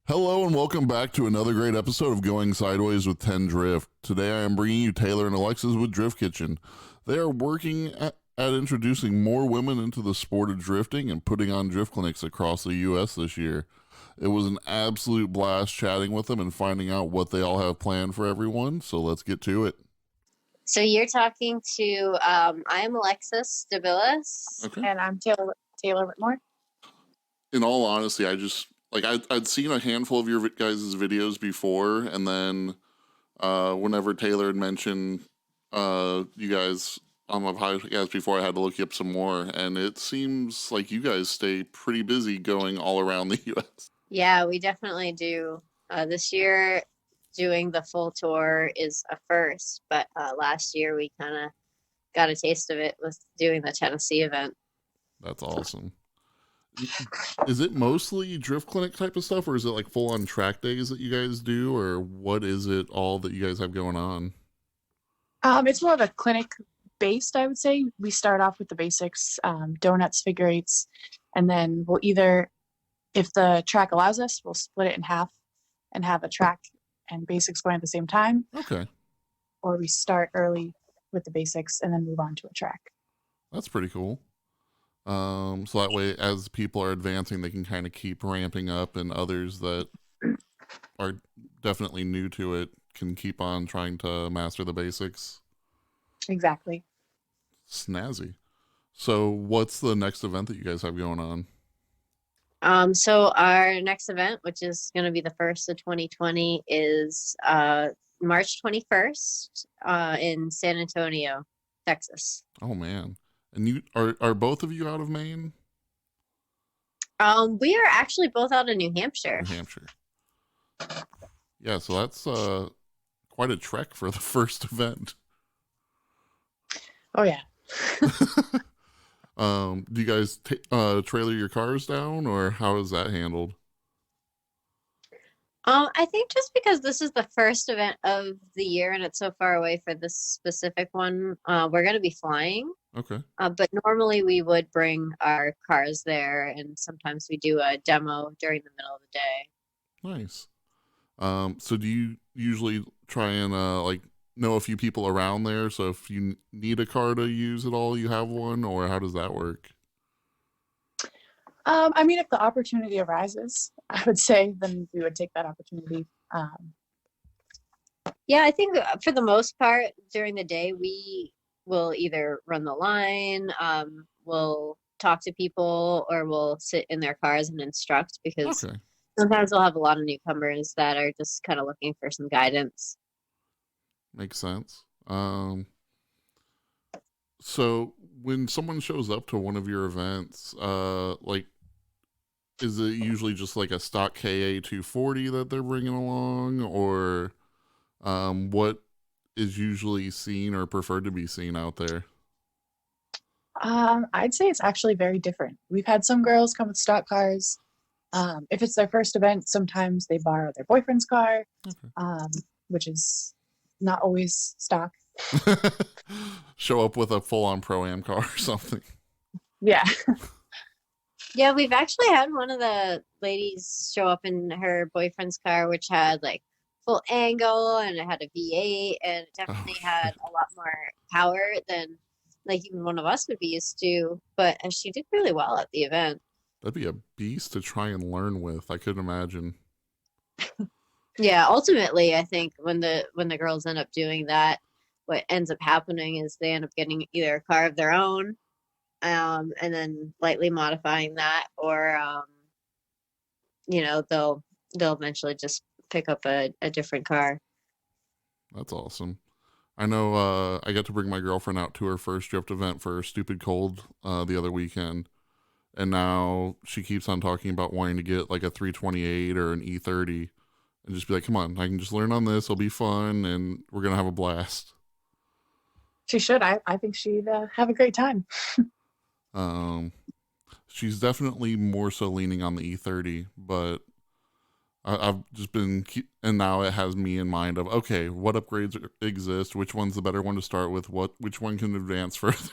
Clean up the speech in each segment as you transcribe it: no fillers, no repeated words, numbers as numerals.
Hello and welcome back to another great episode of Going Sideways with Tenn.Drift. Today I am bringing you Taylor and Alexis with Drift Kitchen. They are working at introducing more women into the sport of drifting and putting on drift clinics across the U.S. this year. It was an absolute blast chatting with them and finding out what they all have planned for everyone, so let's get to it. So you're talking to, I'm Alexis Davilas. Okay. And I'm Taylor Whitmore. In all honesty, I'd seen a handful of your guys' videos before, and then whenever Taylor had mentioned you guys on my podcast before, I had to look you up some more, and it seems like you guys stay pretty busy going all around the U.S. Yeah, we definitely do. This year, doing the full tour is a first, but last year we kind of got a taste of it with doing the Tennessee event. That's awesome. Is it mostly drift clinic type of stuff, or is it like full on track days that you guys do, or what is it all that you guys have going on? It's more of a clinic based, I would say. We start off with the basics, donuts, figure eights, and then we'll either, if the track allows us, we'll split it in half and have a track and basics going at the same time. Okay. Or we start early with the basics and then move on to a track. That's pretty cool. So that way, as people are advancing, they can kind of keep ramping up, and others that are definitely new to it can keep on trying to master the basics. Exactly. Snazzy. So what's the next event that you guys have going on? So our next event, which is going to be the first of 2020, is March 21st in San Antonio, Texas. Oh, man. And you are both of you out of Maine? We are actually both out of New Hampshire. New Hampshire. Yeah, so that's quite a trek for the first event. Oh, yeah. Do you guys trailer your cars down, or how is that handled? I think just because this is the first event of the year and it's so far away for this specific one, we're going to be flying. Okay. But normally we would bring our cars there, and sometimes we do a demo during the middle of the day. Nice. So do you usually try and know a few people around there? So if you need a car to use at all, you have one, or how does that work? I mean, if the opportunity arises, I would say then we would take that opportunity. Yeah, I think for the most part during the day, we will either run the line, we'll talk to people, or we'll sit in their cars and instruct, because Okay. sometimes we'll have a lot of newcomers that are just kind of looking for some guidance. Makes sense. So when someone shows up to one of your events, is it usually just like a stock KA 240 that they're bringing along, or what is usually seen or preferred to be seen out there? I'd say it's actually very different. We've had some girls come with stock cars. If it's their first event, sometimes they borrow their boyfriend's car, which is not always stock. Show up with a full-on Pro-Am car or something. Yeah. Yeah, we've actually had one of the ladies show up in her boyfriend's car, which had like full angle, and it had a V8, and it definitely had a lot more power than like even one of us would be used to. But she did really well at the event. That'd be a beast to try and learn with. I couldn't imagine. Yeah, ultimately, I think when the girls end up doing that, what ends up happening is they end up getting either a car of their own, and then lightly modifying that, or they'll eventually just pick up a different car. That's awesome. I know I got to bring my girlfriend out to her first drift event for Stupid Cold the other weekend, and now she keeps on talking about wanting to get like a 328 or an E30 and just be like, come on, I can just learn on this, it'll be fun, and we're gonna have a blast. She should. I think she'd have a great time. She's definitely more so leaning on the E30, but I've just been, and now it has me in mind of, okay, what upgrades exist? Which one's the better one to start with? Which one can advance further?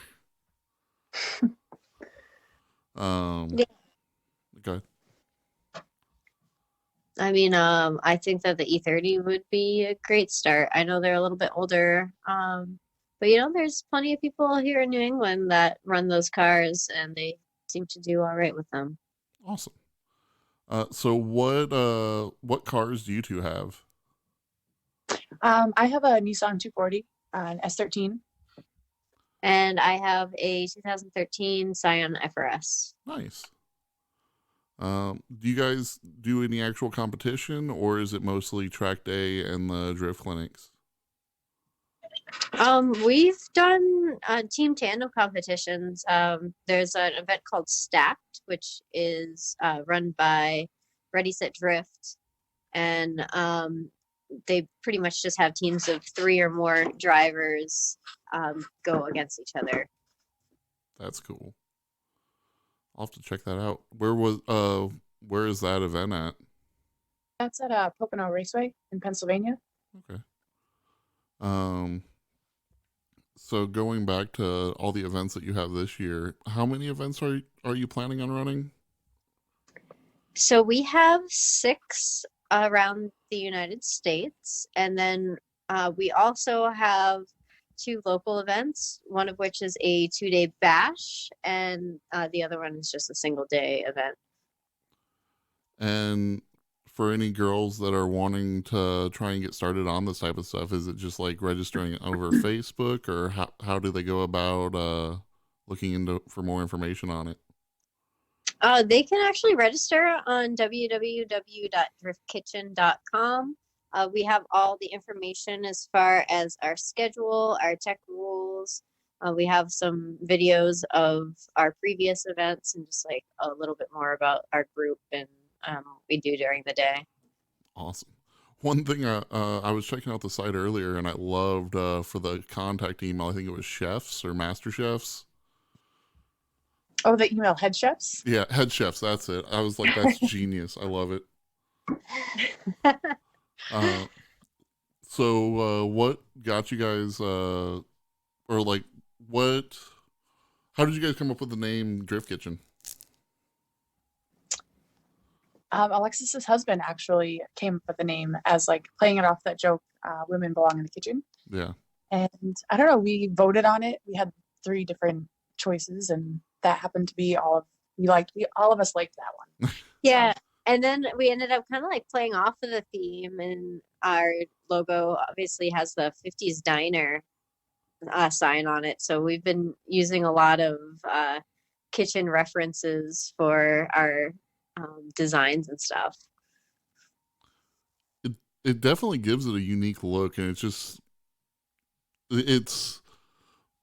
Yeah. Okay. I mean, I think that the E30 would be a great start. I know they're a little bit older, but there's plenty of people here in New England that run those cars, and they seem to do all right with them. Awesome. So what cars do you two have? I have a Nissan 240, an S13. And I have a 2013 Scion FRS. Nice. Do you guys do any actual competition, or is it mostly track day and the drift clinics? We've done team tandem competitions. There's an event called Stacked, which is run by Ready Set Drift, and they pretty much just have teams of 3 or more drivers go against each other. That's cool. I'll have to check that out. Where is that event at? That's at Pocono Raceway in Pennsylvania. Okay. So going back to all the events that you have this year, how many events are you planning on running? So we have 6 around the United States, and then we also have 2 local events, one of which is a 2-day bash, and the other one is just a single-day event. And for any girls that are wanting to try and get started on this type of stuff, is it just like registering over Facebook, or how do they go about looking for more information on it? They can actually register on www.driftkitchen.com. We have all the information as far as our schedule, our tech rules. We have some videos of our previous events and just like a little bit more about our group and what we do during the day. Awesome. One thing I was checking out the site earlier, and I loved for the contact email, I think it was chefs or master chefs. Oh, the email head chefs? Yeah, head chefs, that's it. I was like, that's genius. I love it. So what got you guys how did you guys come up with the name Drift Kitchen? Alexis's husband actually came up with the name as like playing it off that joke, women belong in the kitchen. Yeah. And I don't know, we voted on it. We had 3 different choices, and that happened to be all of us liked that one. Yeah. And then we ended up kind of like playing off of the theme, and our logo obviously has the 50s diner sign on it. So we've been using a lot of kitchen references for our designs and stuff. It definitely gives it a unique look, and it's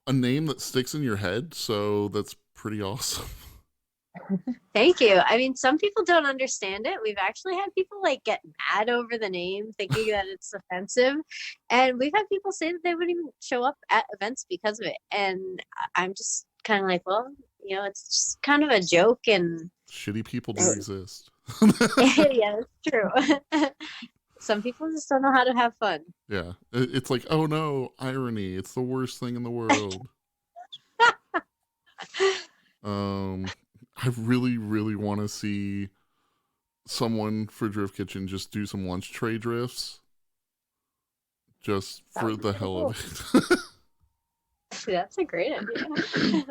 a name that sticks in your head, so that's pretty awesome. Thank you. I mean, some people don't understand it. We've actually had people like get mad over the name, thinking that it's offensive. And we've had people say that they wouldn't even show up at events because of it. And I'm just kind of like, well, it's just kind of a joke. And shitty people do exist. Yeah, that's true. Some people just don't know how to have fun. Yeah. It's like, oh no, irony. It's the worst thing in the world. I really, really want to see someone for Drift Kitchen just do some lunch tray drifts. Just for the hell of it. That's a great idea.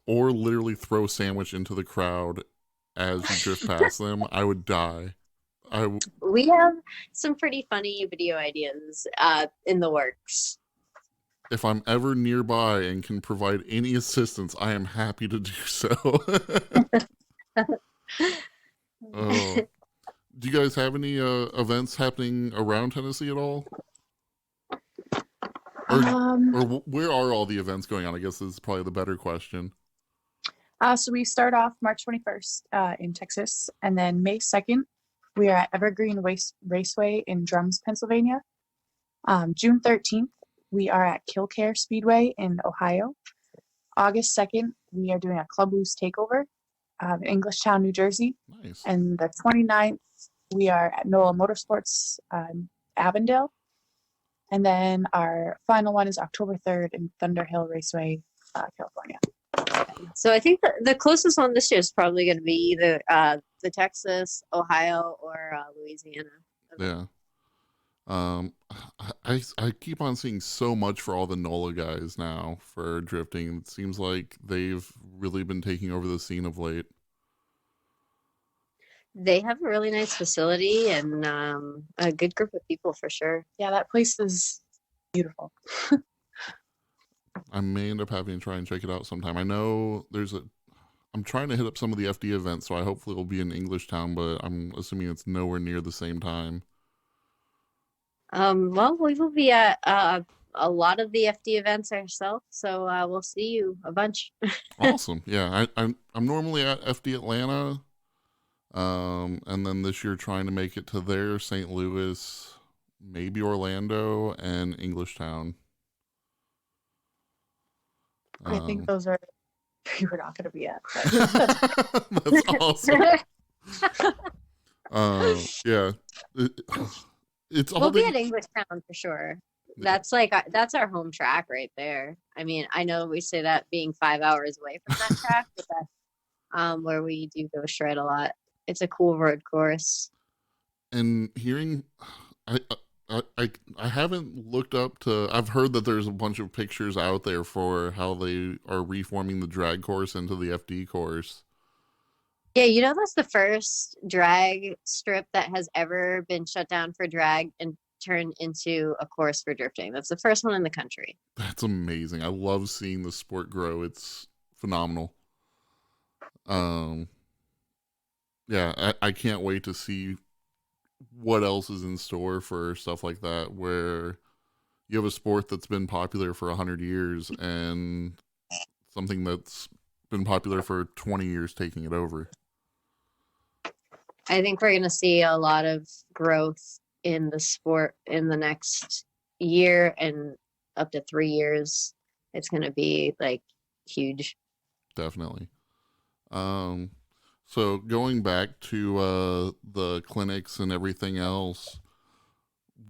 Or literally throw a sandwich into the crowd as you drift past them. I would die. We have some pretty funny video ideas in the works. If I'm ever nearby and can provide any assistance, I am happy to do so. Do you guys have any events happening around Tennessee at all? Or where are all the events going on? I guess this is probably the better question. So we start off March 21st in Texas, and then May 2nd, we are at Evergreen Raceway in Drums, Pennsylvania. June 13th, we are at Killcare Speedway in Ohio. August 2nd, we are doing a Club Loose takeover in Englishtown, New Jersey. Nice. And the 29th, we are at NOLA Motorsports Avondale. And then our final one is October 3rd in Thunder Hill Raceway, California. So I think the closest one this year is probably going to be either the Texas, Ohio, or Louisiana event. Yeah. I keep on seeing so much for all the NOLA guys now for drifting. It seems like they've really been taking over the scene of late. They have a really nice facility and a good group of people for sure. Yeah, that place is beautiful. I may end up having to try and check it out sometime. I know I'm trying to hit up some of the FD events, so I hopefully will be in English Town, but I'm assuming it's nowhere near the same time. Well, we will be at a lot of the FD events ourselves, so we'll see you a bunch. Awesome. Yeah, I'm normally at FD Atlanta, and then this year trying to make it to there, St. Louis, maybe Orlando, and English Town. I think those are you were not going to be at. That's awesome. Yeah, it's all We'll be at English Town for sure. That's that's our home track right there. I mean, I know we say that being 5 hours away from that track, but that's where we do go shred a lot. It's a cool road course. And hearing, I I haven't looked up to. I've heard that there's a bunch of pictures out there for how they are reforming the drag course into the FD course. Yeah, that's the first drag strip that has ever been shut down for drag and turned into a course for drifting. That's the first one in the country. That's amazing. I love seeing the sport grow. It's phenomenal. Um, yeah, I can't wait to see what else is in store for stuff like that, where you have a sport that's been popular for 100 years and something that's been popular for 20 years taking it over. I think we're going to see a lot of growth in the sport in the next year and up to 3 years. It's going to be like huge. Definitely. So going back to the clinics and everything else,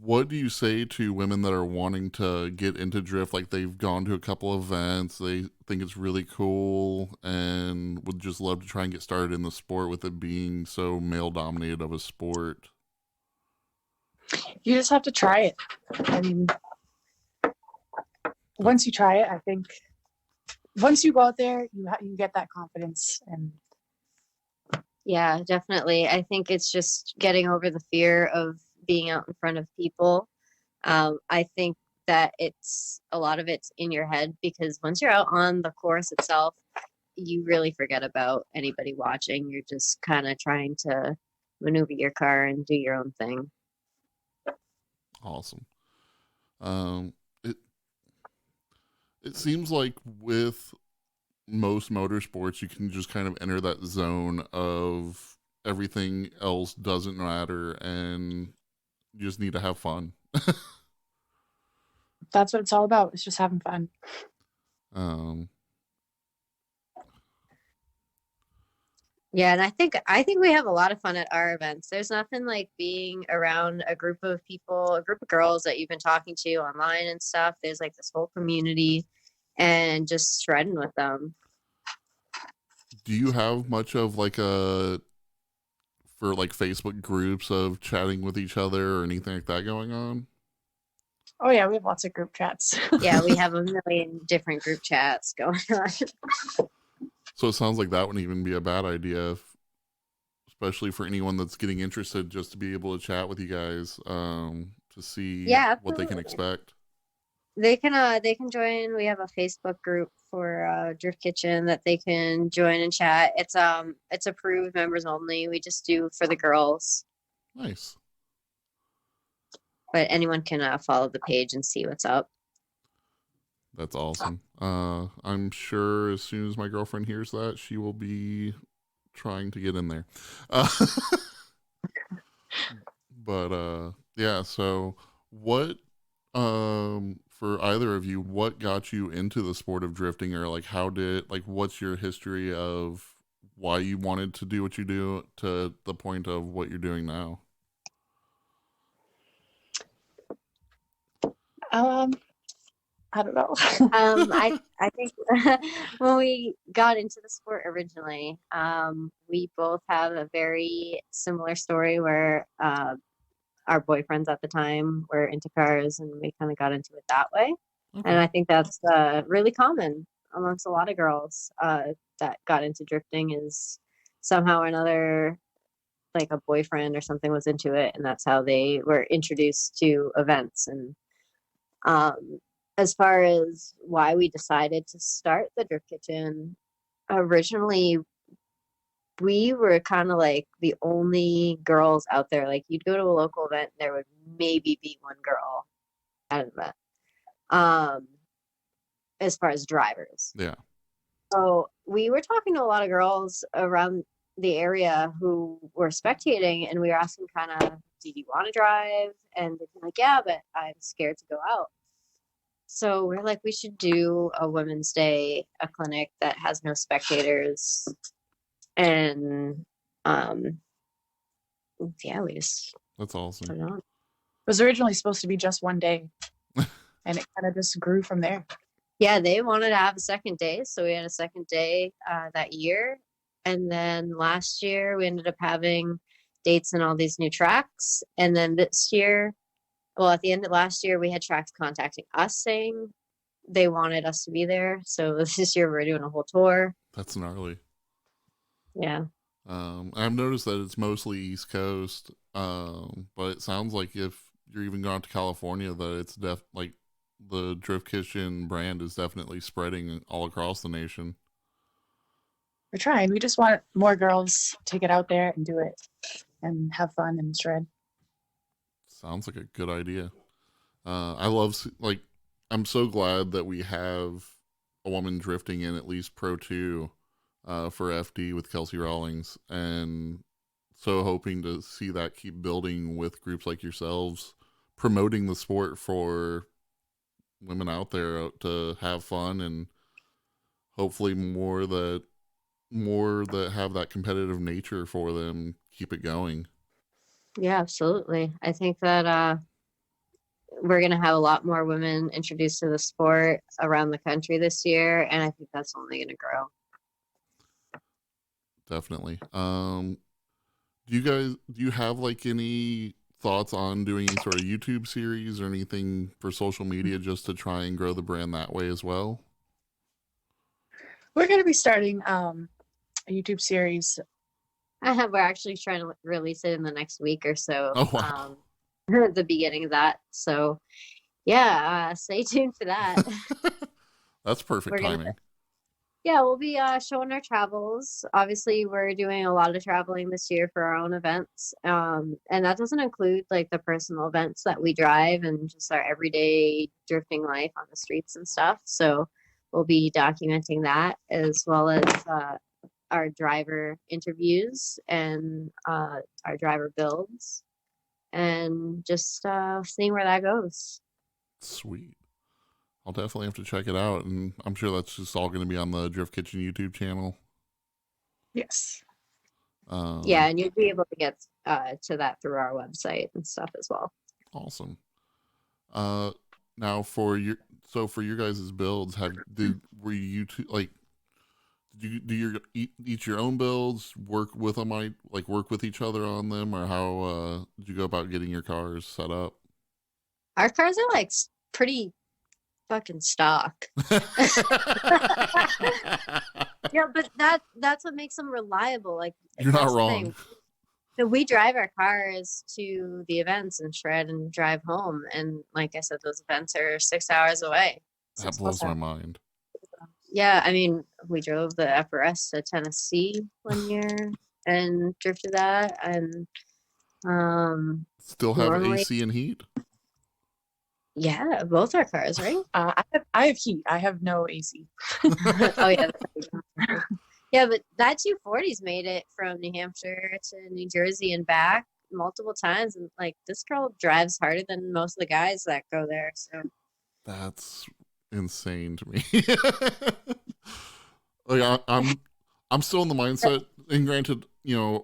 what do you say to women that are wanting to get into drift? Like they've gone to a couple events, they think it's really cool, and would just love to try and get started in the sport with it being so male dominated of a sport. You just have to try it. I mean, once you try it, I think once you go out there, you get that confidence. And yeah, definitely. I think it's just getting over the fear of being out in front of people. I think that a lot of it's in your head, because once you're out on the course itself, you really forget about anybody watching. You're just kind of trying to maneuver your car and do your own thing. Awesome. It seems like with most motorsports, you can just kind of enter that zone of everything else doesn't matter and you just need to have fun. that's what it's all about. It's just having fun. Yeah, and I think we have a lot of fun at our events. There's nothing like being around a group of people, a group of girls that you've been talking to online and stuff. There's like this whole community and just shredding with them. Do you have much of like for like Facebook groups of chatting with each other or anything like that going on? Oh yeah, we have lots of group chats. Yeah, we have a million different group chats going on. So it sounds like that wouldn't even be a bad idea, especially for anyone that's getting interested, just to be able to chat with you guys, to see what they can expect. They can join. We have a Facebook group for Drift Kitchen that they can join and chat. It's approved members only. We just do for the girls. Nice. But anyone can follow the page and see what's up. That's awesome. I'm sure as soon as my girlfriend hears that, she will be trying to get in there. But yeah, so what for either of you, what got you into the sport of drifting, or like what's your history of why you wanted to do what you do to the point of what you're doing now? I don't know. I think when we got into the sport originally, we both have a very similar story where our boyfriends at the time were into cars, and we kind of got into it that way. Okay. And I think that's really common amongst a lot of girls that got into drifting, is somehow or another, like a boyfriend or something was into it, and that's how they were introduced to events. And um, as far as why we decided to start the Drift Kitchen, originally we were kind of like the only girls out there. Like, you'd go to a local event, there would maybe be one girl at an event, as far as drivers. Yeah. So we were talking to a lot of girls around the area who were spectating, and we were asking kind of, do you want to drive? And they'd be like, yeah, but I'm scared to go out. So we're like, we should do a Women's Day, a clinic that has no spectators. And yeah, we just That's put awesome. it on. It was originally supposed to be just one day, and it kind of just grew from there. Yeah, they wanted to have a second day, so we had a second day that year. And then last year we ended up having dates in all these new tracks. And then this year, well, at the end of last year, we had tracks contacting us saying they wanted us to be there. So this year we're doing a whole tour. That's gnarly. Yeah. I've noticed that it's mostly East Coast, but it sounds like if you're even going to California, that it's like the Drift Kitchen brand is definitely spreading all across the nation. We're trying. We just want more girls to get out there and do it and have fun and shred. Sounds like a good idea. I love, like, I'm so glad that we have a woman drifting in at least Pro 2 for FD with Kelsey Rawlings, and so hoping to see that keep building with groups like yourselves, promoting the sport for women out there to have fun, and hopefully more that have that competitive nature for them keep it going. Yeah, absolutely. I think that we're going to have a lot more women introduced to the sport around the country this year, and I think that's only going to grow. Definitely. Do you have like any thoughts on doing any sort of YouTube series or anything for social media just to try and grow the brand that way as well? We're going to be starting a YouTube series. We're actually trying to release it in the next week or so. Oh, wow. The beginning of that. So yeah, stay tuned for that. That's perfect timing. Yeah, we'll be showing our travels. Obviously, we're doing a lot of traveling this year for our own events. And that doesn't include like the personal events that we drive and just our everyday drifting life on the streets and stuff. So we'll be documenting that, as well as our driver interviews and our driver builds, and just seeing where that goes. Sweet. I'll definitely have to check it out, and I'm sure that's just all going to be on the Drift Kitchen YouTube channel. Yes. Yeah, and you'll be able to get to that through our website and stuff as well. Awesome. Now for your guys' builds, were you two, like, did you do each your own builds, work with them, work with each other on them, or how did you go about getting your cars set up? Our cars are like pretty fucking stock. Yeah, but that's what makes them reliable. Like, you're not wrong. So we drive our cars to the events and shred and drive home, and like I said, those events are 6 hours away. That blows my mind. Yeah, I mean, we drove the FRS to Tennessee one year and drifted that, and still have AC and heat. Yeah, both our cars, right? I have heat. I have no AC. Oh yeah. Yeah, but that 240's made it from New Hampshire to New Jersey and back multiple times, and like, this girl drives harder than most of the guys that go there. So that's insane to me. Like, I'm still in the mindset, and granted,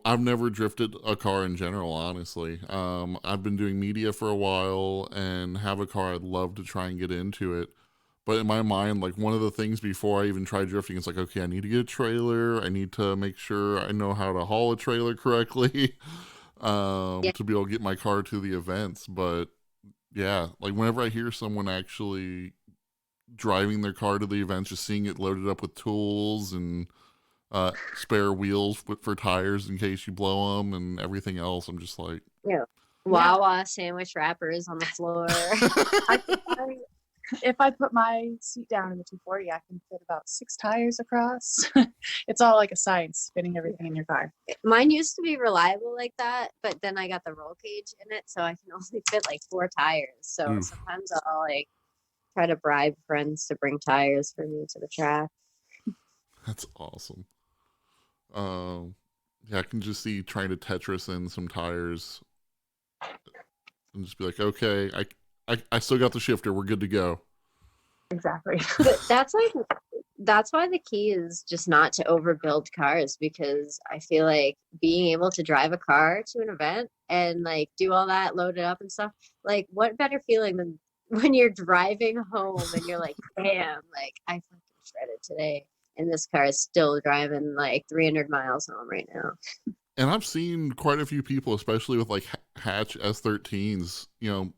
I've never drifted a car in general, honestly. I've been doing media for a while and have a car I'd love to try and get into it, But in my mind, like one of the things before I even try drifting is like, okay, I need to get a trailer. I need to make sure I know how to haul a trailer correctly Yeah. to be able to get my car to the events. But yeah, like whenever I hear someone actually driving their car to the events, just seeing it loaded up with tools and spare wheels for tires in case you blow them and everything else, I'm just like, Yeah. Yeah. Wawa sandwich wrappers on the floor. If I put my seat down in the 240, I can fit about 6 tires across. It's all like a science, fitting everything in your car. Mine used to be reliable like that, but then I got the roll cage in it, so I can only fit like 4 tires. So oof, sometimes I'll like try to bribe friends to bring tires for me to the track. that's awesome. Yeah, I can just see trying to Tetris in some tires and just be like, okay, I still got the shifter. We're good to go. Exactly. But that's why the key is just not to overbuild cars, because I feel like being able to drive a car to an event and like do all that, load it up and stuff, like what better feeling than when you're driving home and you're like, damn, like I fucking shredded today and this car is still driving like 300 miles home right now. And I've seen quite a few people, especially with like hatch S13s,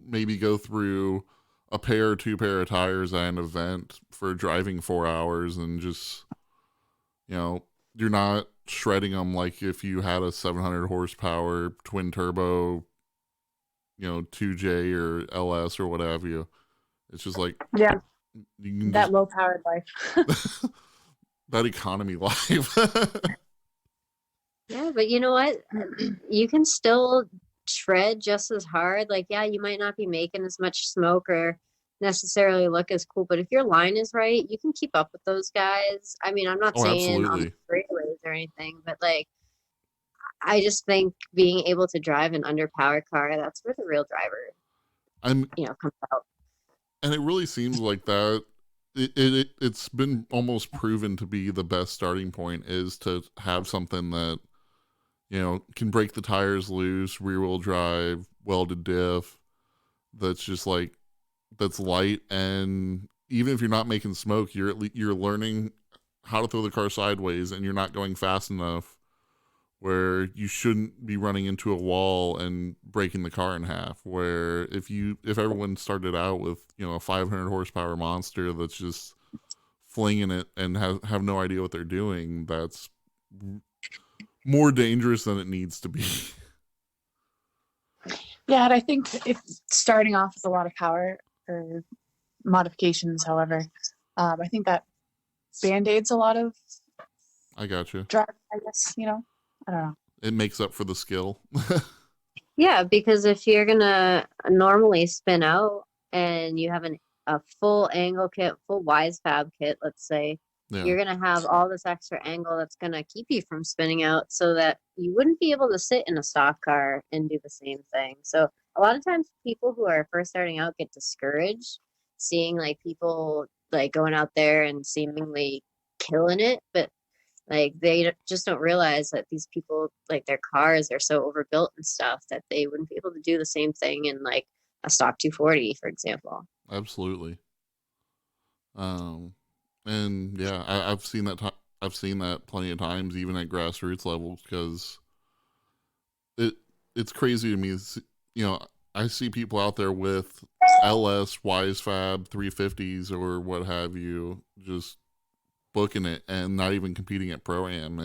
maybe go through a pair or 2 pair of tires at an event for driving 4 hours and just, you're not shredding them like if you had a 700 horsepower twin turbo, 2J or LS or what have you. It's just like, Yeah, you can that low powered life. that economy life. Yeah, but you know what? You can still shred just as hard. Like, yeah, you might not be making as much smoke or necessarily look as cool, but if your line is right, you can keep up with those guys. I mean, I'm not Oh, saying on the absolutely. straightaways or anything, but like, I just think being able to drive an underpowered car, that's where the real driver, I'm comes out. And it really seems like that it's been almost proven to be the best starting point is to have something that can break the tires loose, rear wheel drive, welded diff, that's just like that's light, and even if you're not making smoke, you're learning how to throw the car sideways, and you're not going fast enough where you shouldn't be running into a wall and breaking the car in half. Where if everyone started out with a 500 horsepower monster that's just flinging it and have no idea what they're doing, that's more dangerous than it needs to be. Yeah, and I think if starting off with a lot of power or modifications, however, I think that band-aids a lot of I got you. drive, I guess, I don't know. It makes up for the skill. Yeah, because if you're gonna normally spin out and you have a full angle kit, full wise fab kit, let's say, Yeah, you're gonna have all this extra angle that's gonna keep you from spinning out, so that you wouldn't be able to sit in a stock car and do the same thing. So a lot of times people who are first starting out get discouraged seeing like people like going out there and seemingly killing it, but like they just don't realize that these people, like their cars are so overbuilt and stuff that they wouldn't be able to do the same thing in like a stock 240, for example. absolutely. And yeah, I've seen that. I've seen that plenty of times, even at grassroots levels, because it it's crazy to me. I see people out there with LS, Wisefab 350s or what have you, just booking it and not even competing at Pro Am,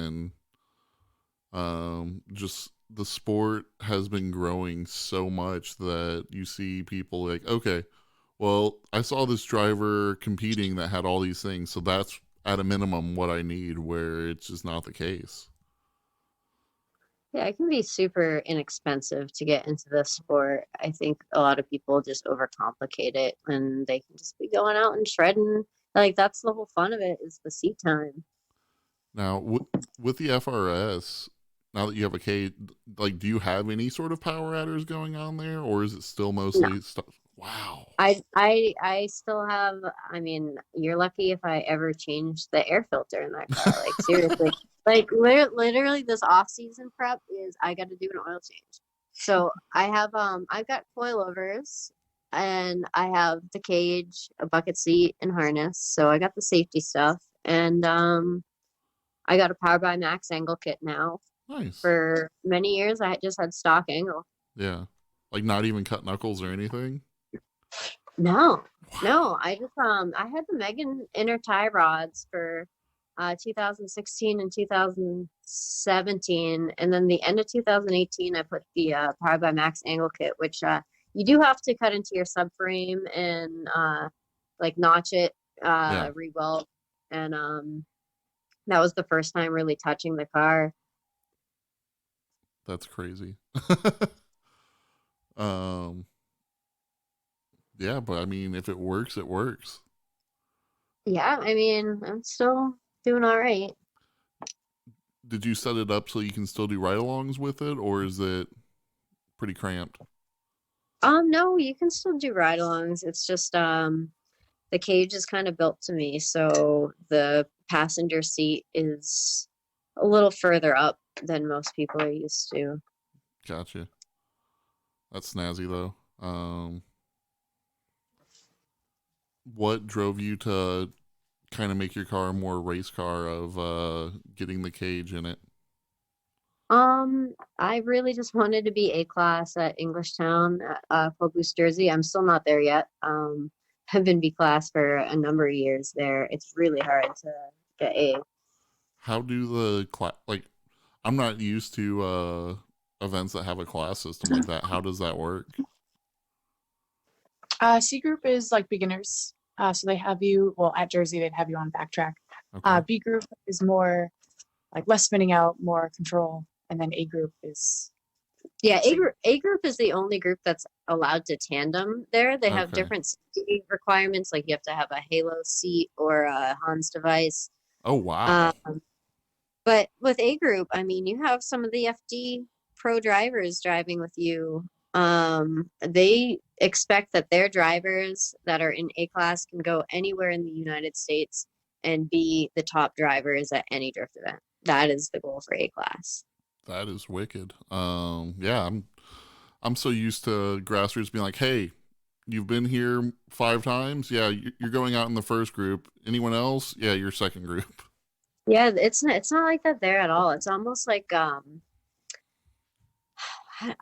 and just the sport has been growing so much that you see people like, okay, well, I saw this driver competing that had all these things, so that's at a minimum what I need, where it's just not the case. Yeah, it can be super inexpensive to get into this sport. I think a lot of people just overcomplicate it when they can just be going out and shredding. Like that's the whole fun of it, is the seat time. Now, with the FRS, now that you have a K, like, do you have any sort of power adders going on there, or is it still No, mostly stuff? Wow. I still have. I mean, you're lucky if I ever change the air filter in that car. Like seriously, like literally this off season prep is I got to do an oil change. So I have I've got coilovers and I have the cage, a bucket seat, and harness. So I got the safety stuff, and I got a Power by Max angle kit now. Nice. For many years, I just had stock angle. Yeah. Like not even cut knuckles or anything? No, Wow. no. I just I had the Megan inner tie rods for 2016 and 2017, and then the end of 2018, I put the Power by Max angle kit, which you do have to cut into your subframe and like notch it, Yeah. re-weld, and that was the first time really touching the car. That's crazy. um yeah, but I mean if it works, it works. Yeah, I mean, I'm still doing all right. Did you set it up so you can still do ride-alongs with it, or is it pretty cramped? No, you can still do ride-alongs. It's just the cage is kind of built to me, so the passenger seat is a little further up than most people are used to. Gotcha. That's snazzy though. What drove you to kind of make your car a more race car of getting the cage in it? I really just wanted to be A class at Englishtown, Full Boost Jersey. I'm still not there yet. I've been B class for a number of years there. It's really hard to get A. How do the like I'm not used to events that have a class system like that. How does that work? C group is like beginners. So they have you, well, at Jersey, they'd have you on backtrack. Okay. B group is more like less spinning out, more control. And then A group is. Yeah, A group is the only group that's allowed to tandem there. They have Okay. different safety requirements, like you have to have a Halo seat or a Hans device. Oh wow. But with A group, I mean, you have some of the FD pro drivers driving with you. They expect that their drivers that are in A class can go anywhere in the United States and be the top drivers at any drift event. That is the goal for A class. That is wicked. Yeah, I'm so used to grassroots being like, hey, you've been here 5 times. Yeah, you're going out in the first group. Anyone else? Yeah, you're second group. Yeah, it's not like that there at all. It's almost like I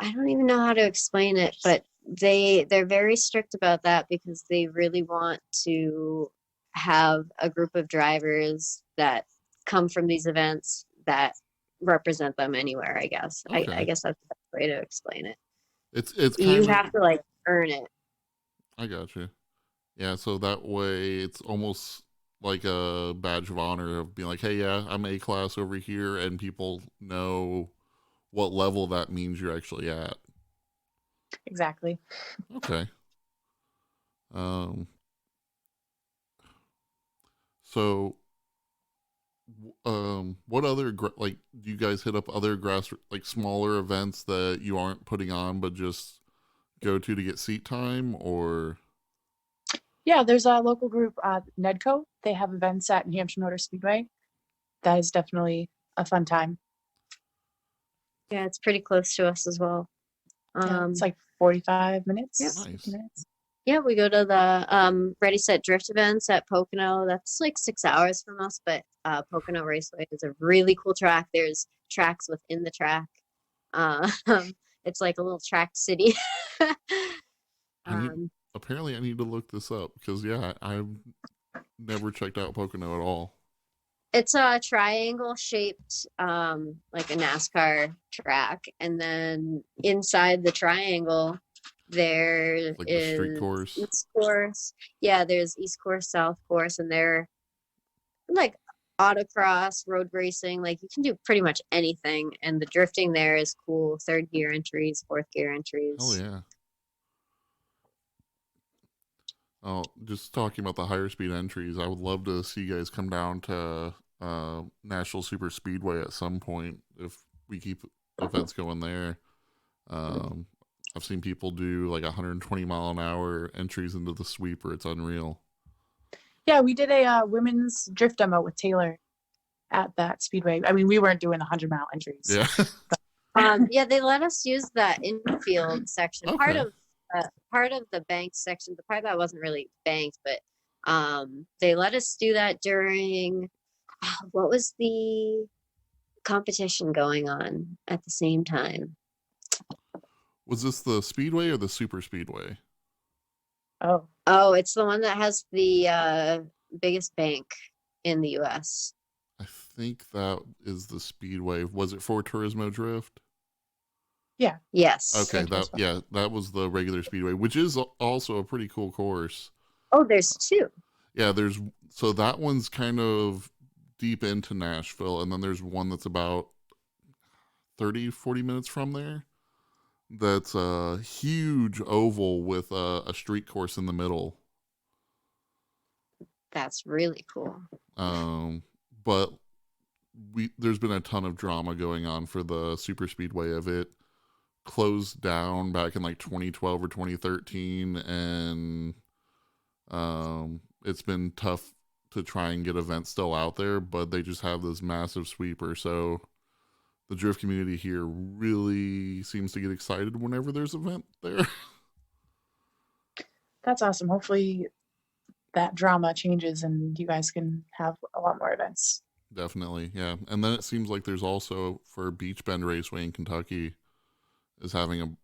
don't even know how to explain it, but they're very strict about that because they really want to have a group of drivers that come from these events that represent them anywhere, I guess. I Okay. guess that's the best way to explain it. It's You kind of have to like earn it. I got you. Yeah, so that way it's almost like a badge of honor of being like, hey, yeah, I'm A class over here, and people know what level that means you're actually at. Exactly. Okay. So, what other like do you guys hit up other grass like smaller events that you aren't putting on but just go to get seat time or? Yeah, there's a local group, Nedco. They have events at New Hampshire Motor Speedway. That is definitely a fun time. Yeah, it's pretty close to us as well. It's like 45 minutes. Yep. Nice. Minutes. Yeah, we go to the Ready Set Drift events at Pocono. That's like 6 hours from us, but Pocono Raceway is a really cool track. There's tracks within the track. It's like a little track city. Apparently, I need to look this up because yeah, I've never checked out Pocono at all. It's a triangle shaped, like a NASCAR track, and then inside the triangle there Like is the street course. East Course. Yeah, there's East Course, South Course, and they're like autocross, road racing. Like you can do pretty much anything, and the drifting there is cool. 3rd gear entries, 4th gear entries. Oh yeah. Oh, just talking about the higher speed entries, I would love to see you guys come down to Nashville Super Speedway at some point if we keep events going there. I've seen people do like 120 mile an hour entries into the sweeper. It's unreal. Yeah, we did a women's drift demo with Taylor at that speedway. I mean, we weren't doing 100-mile entries. Yeah. Yeah, they let us use that infield section. Part Okay. of part of the bank section, the part that wasn't really banked, but they let us do that during what was the competition going on at the same time? Was this the Speedway or the Super Speedway? Oh, Oh, it's the one that has the biggest bank in the US. I think that is the Speedway. Was it for Turismo Drift? yeah. Yes. Okay, Gran Turismo. that was the regular Speedway, which is also a pretty cool course. Oh, there's two. Yeah, so that one's kind of deep into Nashville, and then there's one that's about 30-40 minutes from there. That's a huge oval with a street course in the middle. That's really cool. But there's been a ton of drama going on for the Super Speedway of it. Closed down back in like 2012 or 2013, and it's been tough to try and get events still out there, but they just have this massive sweeper. So the drift community here really seems to get excited whenever there's an event there. That's awesome. Hopefully that drama changes and you guys can have a lot more events. Definitely, yeah. And then it seems like there's also for Beach Bend Raceway in Kentucky is having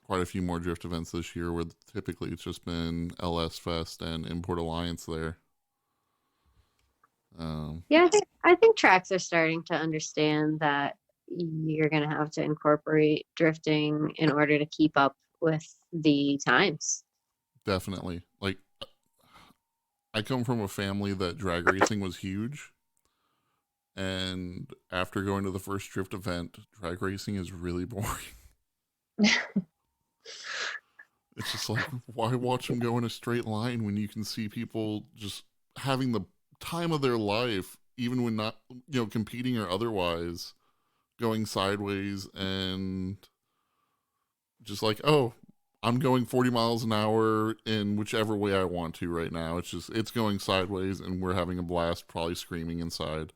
quite a few more drift events this year, where typically it's just been LS Fest and Import Alliance there. Yeah, I think tracks are starting to understand that you're going to have to incorporate drifting in order to keep up with the times. Definitely. Like, I come from a family that drag racing was huge. And after going to the first drift event, drag racing is really boring. It's just like, why watch them go in a straight line when you can see people just having the time of their life, even when not, competing or otherwise, going sideways and just like, oh, I'm going 40 miles an hour in whichever way I want to right now. It's going sideways and we're having a blast, probably screaming inside.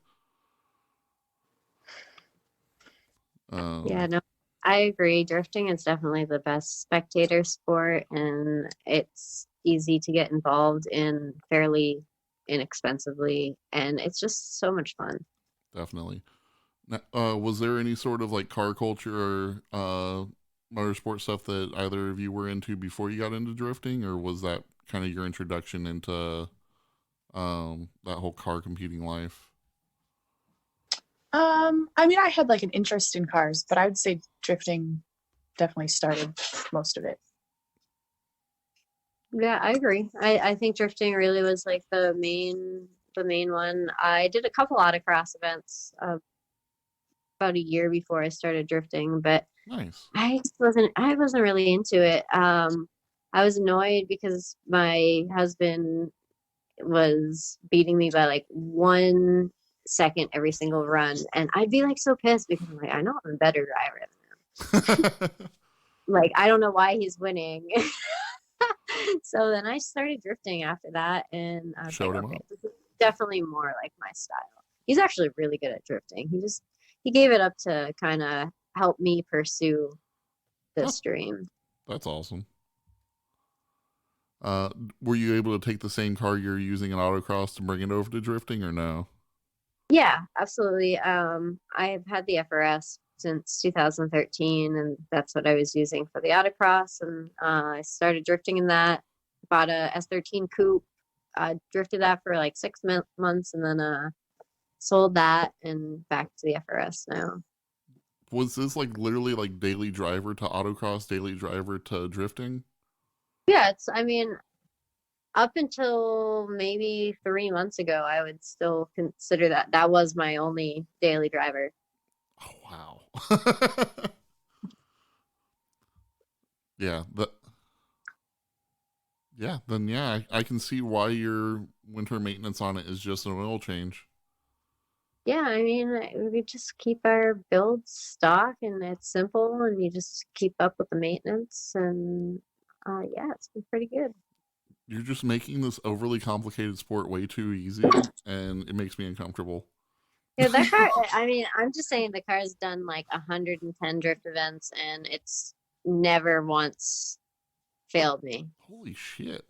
Yeah, no, I agree. Drifting is definitely the best spectator sport, and it's easy to get involved in fairly inexpensively, and it's just so much fun. Definitely. Now, was there any sort of like car culture or motorsport stuff that either of you were into before you got into drifting, or was that kind of your introduction into that whole car competing life? I mean, I had like an interest in cars, but I would say drifting definitely started most of it. Yeah, I agree. I think drifting really was like the main one. I did a couple autocross events about a year before I started drifting, but Nice. I wasn't really into it. I was annoyed because my husband was beating me by like 1 second every single run, and I'd be like so pissed because I'm like, I know I'm a better driver than him. Like, I don't know why he's winning. So then I started drifting after that, and I was Showed like, him okay, up. this is definitely more like my style. He's actually really good at drifting. He gave it up to kind of help me pursue Huh, this dream. that's awesome. Were you able to take the same car you're using in autocross and bring it over to drifting, or no? Yeah, absolutely. I've had the FRS since 2013, and that's what I was using for the autocross. And I started drifting in that. Bought a S13 coupe. Drifted that for like 6 months, and then sold that and back to the FRS now. Was this like literally like daily driver to autocross, daily driver to drifting? Yeah, I mean, up until maybe 3 months ago, I would still consider that was my only daily driver. Oh wow. Yeah, I can see why your winter maintenance on it is just an oil change. Yeah, I mean, we just keep our builds stock and it's simple and you just keep up with the maintenance and yeah, it's been pretty good. You're just making this overly complicated sport way too easy, and it makes me uncomfortable. Yeah, that car, I mean, I'm just saying the car's done like 110 drift events and it's never once failed me. Holy shit.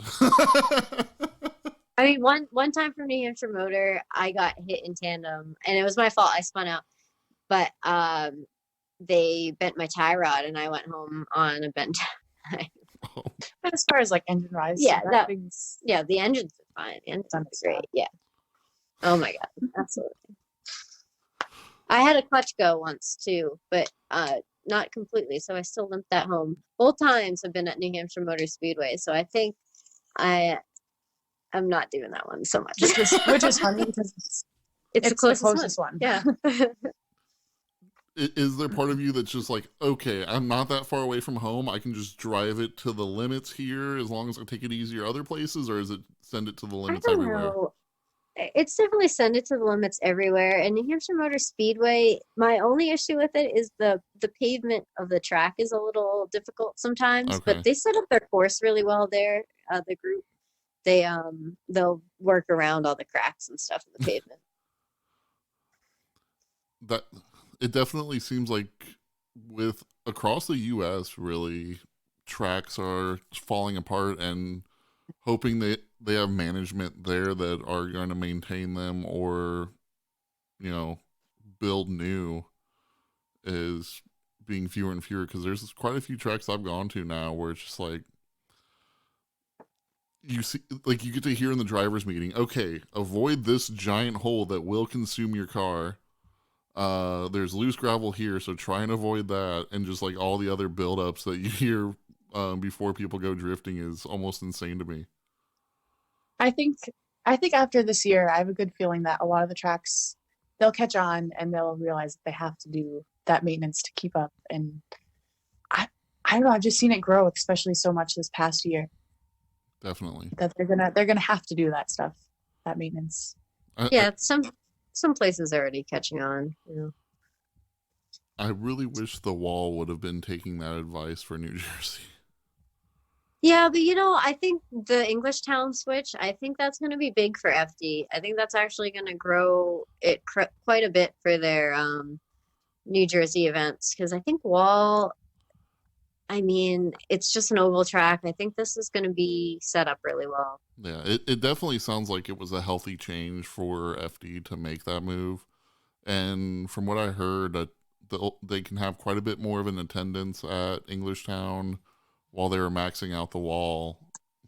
I mean, one time from New Hampshire Motor, I got hit in tandem, and it was my fault. I spun out, but they bent my tie rod, and I went home on a bent tie. But as far as like engine wise, Yeah, the the engines are fine. The engines are great. Yeah. Oh my god, absolutely. I had a clutch go once too, but not completely. So I still limped that home. Both times have been at New Hampshire Motor Speedway, so I think I'm not doing that one so much. Which is funny because it's the closest one. Yeah. Is there part of you that's just like, okay, I'm not that far away from home. I can just drive it to the limits here as long as I take it easier other places, or is it send it to the limits I don't everywhere? know. It's definitely send it to the limits everywhere. And New Hampshire Motor Speedway, my only issue with it is the pavement of the track is a little difficult sometimes, Okay. but they set up their course really well there. The group, they'll work around all the cracks and stuff in the pavement. That it definitely seems like with across the US really tracks are falling apart, and hoping that they have management there that are going to maintain them or build new is being fewer and fewer, because there's quite a few tracks I've gone to now where it's just like you see, like you get to hear in the driver's meeting, okay, avoid this giant hole that will consume your car. There's loose gravel here, so try and avoid that. And just like all the other buildups that you hear before people go drifting is almost insane to me. I think after this year, I have a good feeling that a lot of the tracks, they'll catch on and they'll realize that they have to do that maintenance to keep up. And I don't know, I've just seen it grow, especially so much this past year. Definitely. That they're gonna have to do that stuff, that maintenance. Some places are already catching on. I really wish the wall would have been taking that advice for New Jersey. Yeah, but I think the English Town switch, I think that's going to be big for FD. I think that's actually going to grow it quite a bit for their New Jersey events, because I think Wall, I mean, it's just an oval track. I think this is going to be set up really well. Yeah, it definitely sounds like it was a healthy change for FD to make that move. And from what I heard, they can have quite a bit more of an attendance at English Town while they were maxing out the wall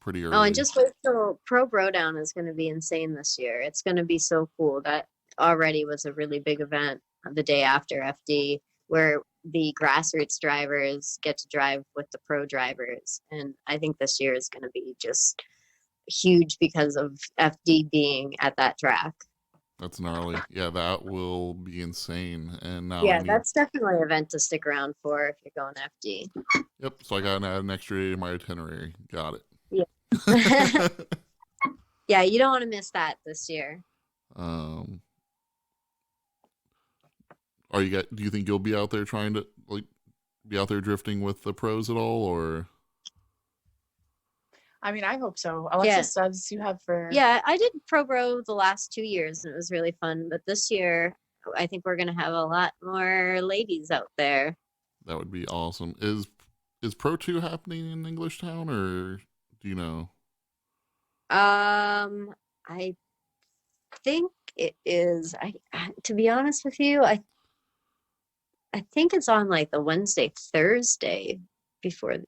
pretty early. Oh, and just wait till Pro Brodown is going to be insane this year. It's going to be so cool. That already was a really big event the day after FD, where the grassroots drivers get to drive with the pro drivers. And I think this year is going to be just huge because of FD being at that track. That's gnarly. Yeah, that will be insane. And now that's definitely an event to stick around for if you're going FD. Yep. So I got to add an extra day to my itinerary. Got it. Yeah. Yeah, you don't want to miss that this year. Do you think you'll be out there trying to be out there drifting with the pros at all, or? I mean, I hope so. Alexis does. You have for... Yeah, I did Pro Bro the last 2 years, and it was really fun. But this year, I think we're going to have a lot more ladies out there. That would be awesome. Is Pro 2 happening in English Town, or do you know? I think it is. To be honest with you, I think it's on like the Wednesday, Thursday before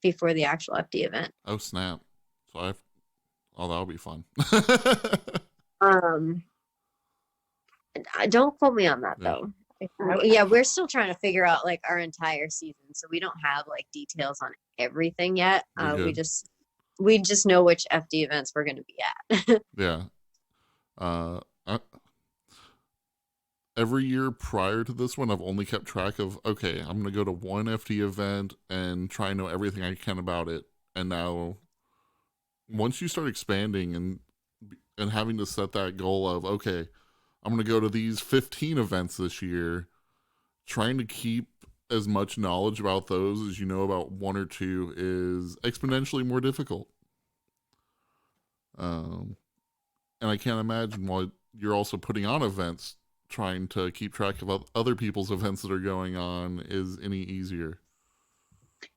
the actual FD event. Oh snap! So that'll be fun. Don't quote me on that though. Yeah, we're still trying to figure out like our entire season, so we don't have like details on everything yet. We just know which FD events we're going to be at. Yeah. Every year prior to this one, I've only kept track of, okay, I'm going to go to one FD event and try and know everything I can about it. And now, once you start expanding and having to set that goal of, okay, I'm going to go to these 15 events this year, trying to keep as much knowledge about those as you know about one or two is exponentially more difficult. And I can't imagine while you're also putting on events, trying to keep track of other people's events that are going on is any easier.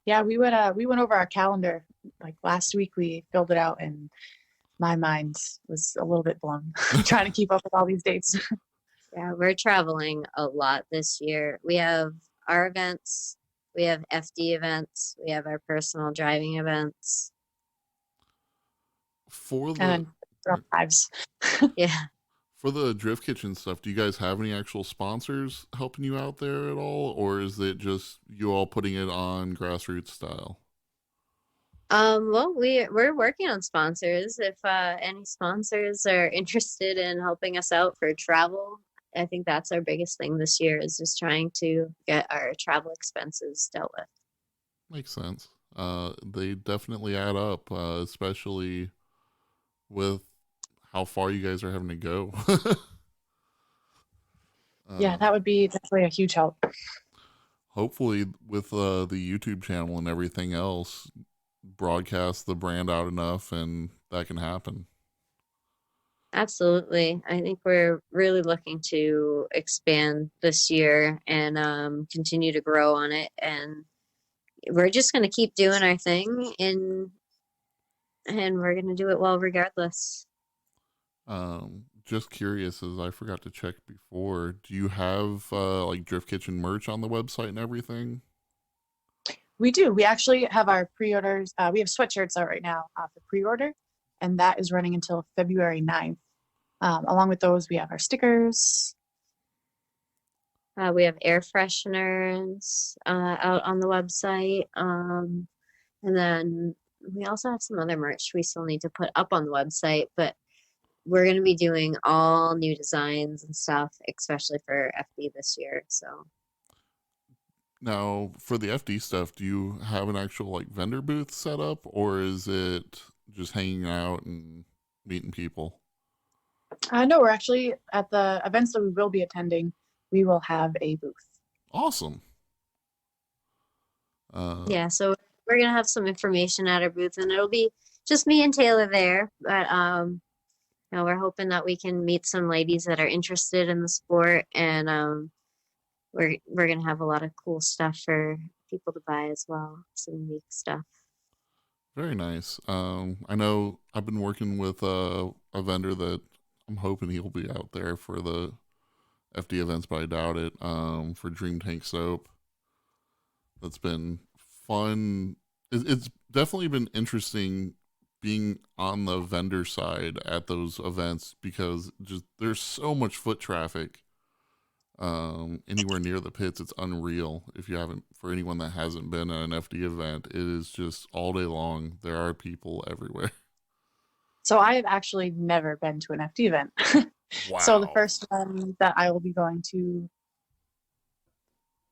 Yeah, we went over our calendar like last week we filled it out and my mind was a little bit blown trying to keep up with all these dates. Yeah, we're traveling a lot this year. We have our events, we have FD events, we have our personal driving events. For the And our lives. Yeah. for the Drift Kitchen stuff, do you guys have any actual sponsors helping you out there at all, or is it just you all putting it on grassroots style? Well, we're working on sponsors. If any sponsors are interested in helping us out for travel, I think that's our biggest thing this year is just trying to get our travel expenses dealt with. Makes sense. They definitely add up, especially with how far you guys are having to go. Yeah, that would be definitely a huge help. Hopefully, with the YouTube channel and everything else, broadcast the brand out enough, and that can happen. Absolutely. I think we're really looking to expand this year and continue to grow on it. And we're just going to keep doing our thing and we're going to do it well regardless. Just curious, as I forgot to check before, do you have like Drift Kitchen merch on the website and everything? We do. We actually have our pre-orders. We have sweatshirts out right now for pre-order, and that is running until February 9th. Along with those, we have our stickers. We have air fresheners out on the website. And then we also have some other merch we still need to put up on the website, but we're going to be doing all new designs and stuff, especially for FD this year. So Now, for the FD stuff, do you have an actual like vendor booth set up, or is it just hanging out and meeting people? No, we're actually at the events that we will be attending. We will have a booth. Awesome. yeah, so we're going to have some information at our booth, and it'll be just me and Taylor there. But we're hoping that we can meet some ladies that are interested in the sport, and we're going to have a lot of cool stuff for people to buy as well, some unique stuff. Very nice. I know I've been working with a vendor that I'm hoping he'll be out there for the FD events, but I doubt it. For Dream Tank Soap, that's been fun. It's definitely been interesting being on the vendor side at those events because just there's so much foot traffic. Anywhere near the pits, it's unreal. If you haven't, for anyone that hasn't been at an FD event, it is just all day long. There are people everywhere. So I have actually never been to an FD event. Wow. So the first one that I will be going to,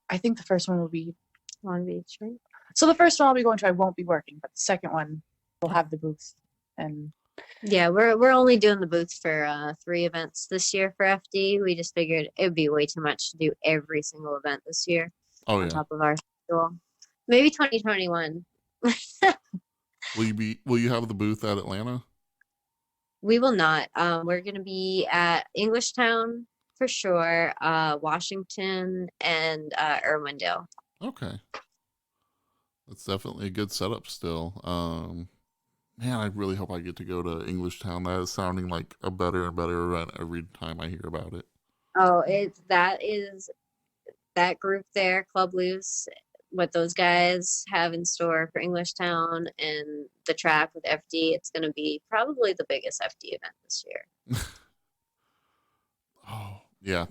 I think the first one will be Long Beach, right? So the first one I'll be going to, I won't be working, but the second one will have the booth. And yeah, we're only doing the booth for 3 events this year for FD. We just figured it would be way too much to do every single event this year on top of our schedule. Maybe 2021. Will you have the booth at Atlanta? We will not. We're going to be at Englishtown for sure, Washington, and Irwindale. Okay. That's definitely a good setup still. Man, I really hope I get to go to Englishtown. That is sounding like a better and better event every time I hear about it. Oh, that group there, Club Loose, what those guys have in store for Englishtown and the track with FD, it's going to be probably the biggest FD event this year. Oh, yeah.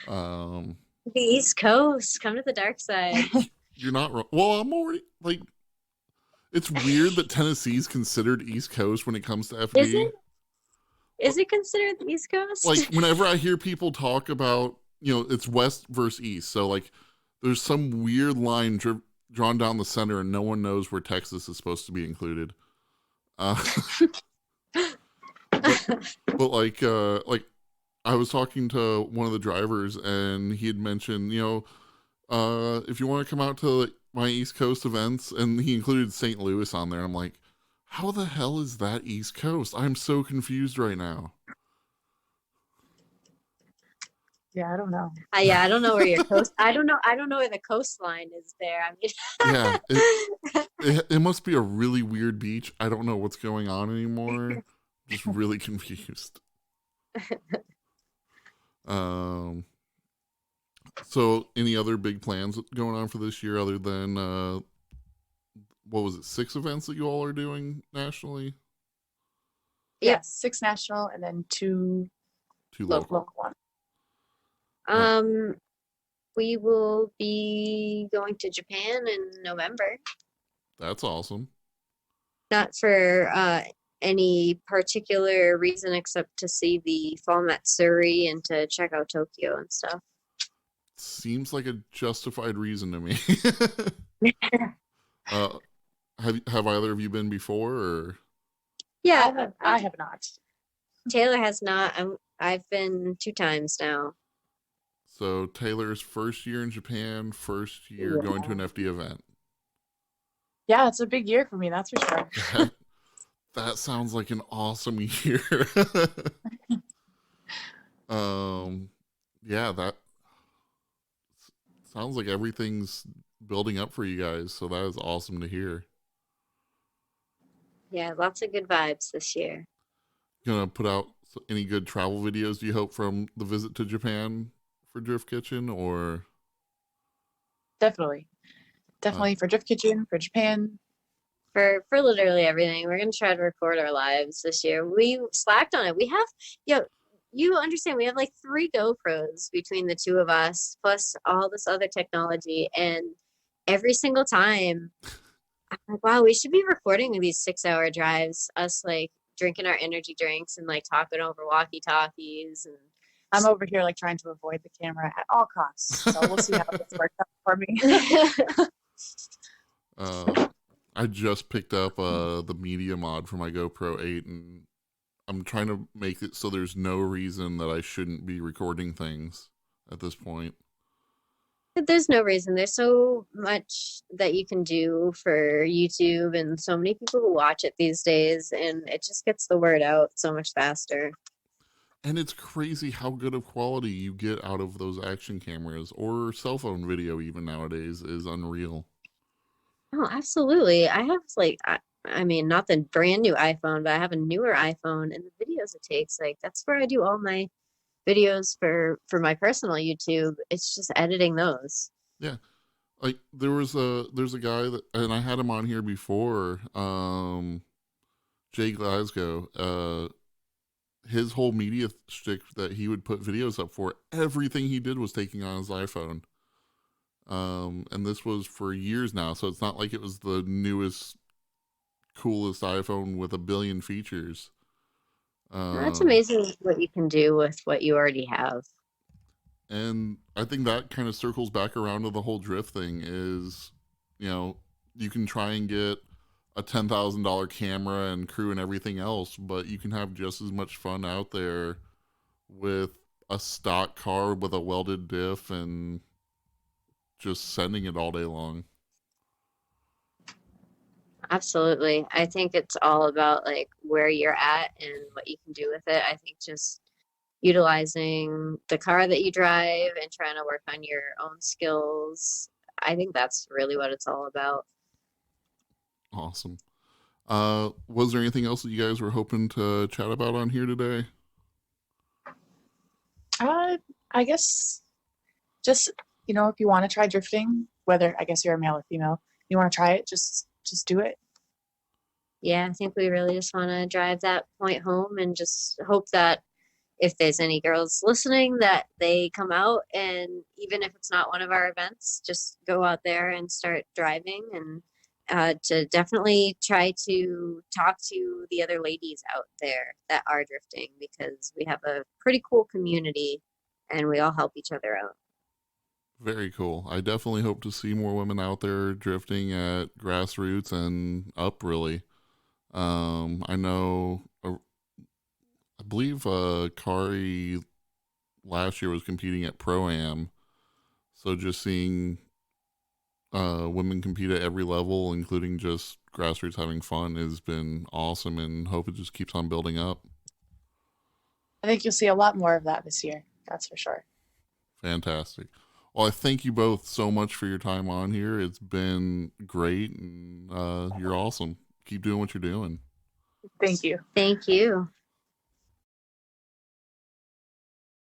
The East Coast, come to the dark side. You're not wrong. Well, I'm already like, it's weird that Tennessee's considered East Coast when it comes to FD. Is it considered the East Coast? Like, whenever I hear people talk about, it's West versus East. So, like, there's some weird line drawn down the center, and no one knows where Texas is supposed to be included. But like I was talking to one of the drivers, and he had mentioned, if you want to come out to my East Coast events, and he included St. Louis on there. I'm like, how the hell is that East Coast? I'm so confused right now. Yeah, I don't know. I don't know where your coast. I don't know where the coastline is there. I mean, yeah, It must be a really weird beach. I don't know what's going on anymore. Just really confused. Um, so any other big plans going on for this year other than what was it, 6 events that you all are doing nationally? Yeah, 6 national and then 2 2 local. local ones. We will be going to Japan in November. That's awesome. Not for any particular reason except to see the Fall Matsuri and to check out Tokyo and stuff. Seems like a justified reason to me. Have either of you been before, or? Yeah, I have not. Taylor has not. I've been 2 times now. So Taylor's first year in Japan, first year going to an FTE event. Yeah, it's a big year for me, that's for sure. That sounds like an awesome year. Yeah, that sounds like everything's building up for you guys, so that is awesome to hear. Yeah, lots of good vibes this year. Gonna put out any good travel videos, do you hope, from the visit to Japan for Drift Kitchen, or? Definitely for Drift Kitchen, for Japan. For literally everything. We're going to try to record our lives this year. We slacked on it. We have, you understand, we have like 3 GoPros between the 2 of us, plus all this other technology. And every single time, I'm like, wow, we should be recording these 6-hour drives, us like drinking our energy drinks and like talking over walkie-talkies. And I'm over here like trying to avoid the camera at all costs. So we'll see how this works out for me. I just picked up the media mod for my GoPro 8, and I'm trying to make it so there's no reason that I shouldn't be recording things at this point. There's no reason. There's so much that you can do for YouTube, and so many people who watch it these days, and it just gets the word out so much faster. And it's crazy how good of quality you get out of those action cameras, or cell phone video even nowadays is unreal. Oh, absolutely. I have like, I mean, not the brand new iPhone, but I have a newer iPhone, and the videos it takes, like, that's where I do all my videos for my personal YouTube. It's just editing those. Yeah. Like there's a guy that, and I had him on here before, Jay Glasgow, his whole media shtick that he would put videos up for, everything he did was taking on his iPhone. And this was for years now, so it's not like it was the newest, coolest iPhone with 1 billion features. That's amazing what you can do with what you already have. And I think that kind of circles back around to the whole drift thing is, you can try and get a $10,000 camera and crew and everything else, but you can have just as much fun out there with a stock car with a welded diff and just sending it all day long. Absolutely. I think it's all about like where you're at and what you can do with it. I think just utilizing the car that you drive and trying to work on your own skills. I think that's really what it's all about. Awesome. Was there anything else that you guys were hoping to chat about on here today? I guess just, if you want to try drifting, whether I guess you're a male or female, you want to try it, just do it. Yeah, I think we really just want to drive that point home and just hope that if there's any girls listening that they come out, and even if it's not one of our events, just go out there and start driving, and to definitely try to talk to the other ladies out there that are drifting, because we have a pretty cool community and we all help each other out. Very cool. I definitely hope to see more women out there drifting at grassroots and up, really. I know, I believe Kari last year was competing at Pro-Am. So just seeing women compete at every level, including just grassroots having fun, has been awesome, and hope it just keeps on building up. I think you'll see a lot more of that this year. That's for sure. Fantastic. Well, I thank you both so much for your time on here. It's been great, and you're awesome. Keep doing what you're doing. Thank you. Thank you.